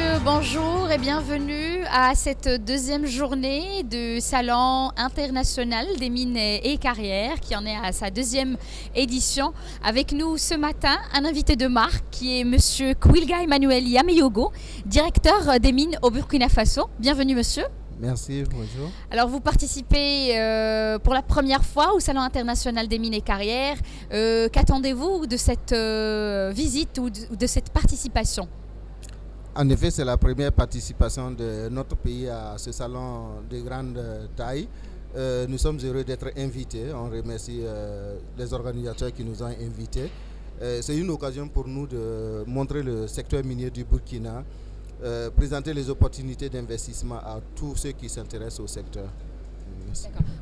messieurs, bonjour et bienvenue à cette deuxième journée du Salon international des mines et carrières qui en est à sa deuxième édition. Avec nous ce matin, un invité de marque qui est monsieur Kwilga Emmanuel Yameyogo, directeur des mines au Burkina Faso. Bienvenue monsieur. Merci, bonjour. Alors vous participez pour la première fois au Salon international des mines et carrières. Qu'attendez-vous de cette visite ou de cette participation ? En effet, c'est la première participation de notre pays à ce salon de grande taille. Nous sommes heureux d'être invités. On remercie les organisateurs qui nous ont invités. C'est une occasion pour nous de montrer le secteur minier du Burkina, présenter les opportunités d'investissement à tous ceux qui s'intéressent au secteur.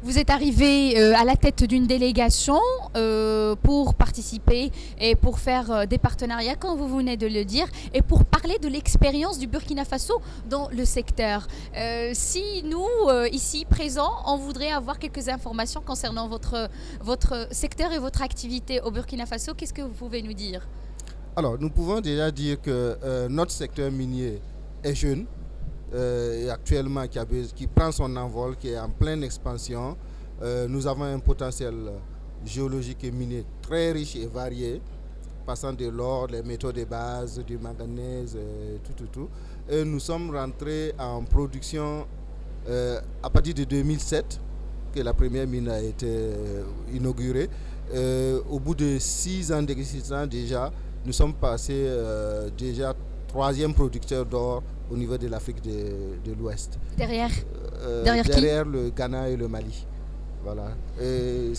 Vous êtes arrivé à la tête d'une délégation pour participer et pour faire des partenariats, comme vous venez de le dire, et pour parler de l'expérience du Burkina Faso dans le secteur. Si nous, ici présents, on voudrait avoir quelques informations concernant votre secteur et votre activité au Burkina Faso, qu'est-ce que vous pouvez nous dire ? Alors, nous pouvons déjà dire que notre secteur minier est jeune. Et actuellement qui prend son envol, qui est en pleine expansion. Nous avons un potentiel géologique et minier très riche et varié, passant de l'or, les métaux de base, du manganèse, tout. Et nous sommes rentrés en production à partir de 2007, que la première mine a été inaugurée. Au bout de 6 ans d'existence déjà, nous sommes passés déjà 3e producteur d'or au niveau de l'Afrique de l'Ouest. Derrière le Ghana et le Mali. Voilà. Et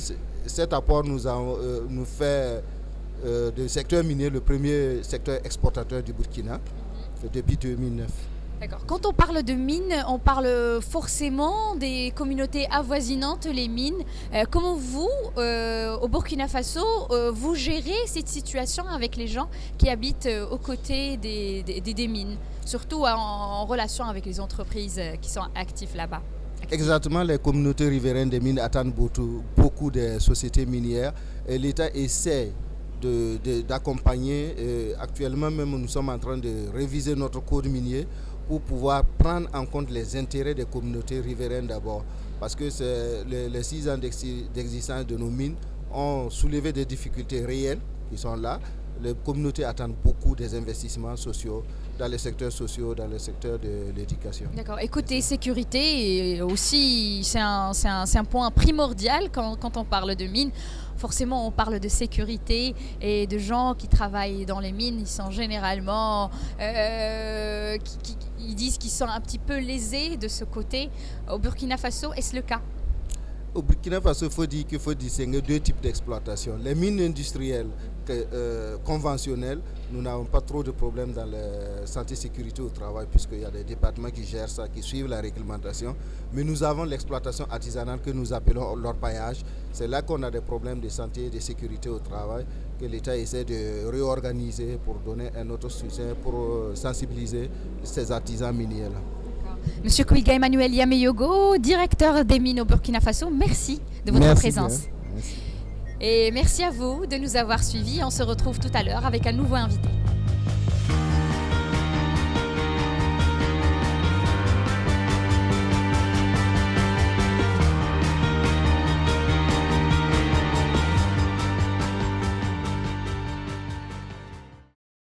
cet apport nous fait du secteur minier le premier secteur exportateur du Burkina depuis 2009. D'accord. Quand on parle de mines, on parle forcément des communautés avoisinantes, les mines. Comment vous, au Burkina Faso, vous gérez cette situation avec les gens qui habitent aux côtés des mines, surtout en relation avec les entreprises qui sont actives là-bas? Exactement, les communautés riveraines des mines attendent beaucoup des sociétés minières et l'État essaie d'accompagner. Actuellement même, nous sommes en train de réviser notre code minier pour pouvoir prendre en compte les intérêts des communautés riveraines d'abord. Parce que les 6 ans d'existence de nos mines ont soulevé des difficultés réelles qui sont là. Les communautés attendent beaucoup des investissements sociaux dans les secteurs sociaux, dans le secteur de l'éducation. D'accord. Écoutez, sécurité aussi, c'est un point primordial quand on parle de mines. Forcément, on parle de sécurité et de gens qui travaillent dans les mines. Ils sont généralement, ils disent qu'ils sont un petit peu lésés de ce côté. Au Burkina Faso, est-ce le cas ? Au Burkina Faso, il faut dire qu'il faut distinguer 2 types d'exploitation. Les mines industrielles conventionnelles, nous n'avons pas trop de problèmes dans la santé et sécurité au travail puisqu'il y a des départements qui gèrent ça, qui suivent la réglementation. Mais nous avons l'exploitation artisanale que nous appelons l'orpaillage. C'est là qu'on a des problèmes de santé et de sécurité au travail que l'État essaie de réorganiser pour donner un autre soutien, pour sensibiliser ces artisans miniers-là. Monsieur Kwilga Emmanuel Yameyogo, directeur des mines au Burkina Faso, merci de votre présence. Merci. Et merci à vous de nous avoir suivis. On se retrouve tout à l'heure avec un nouveau invité.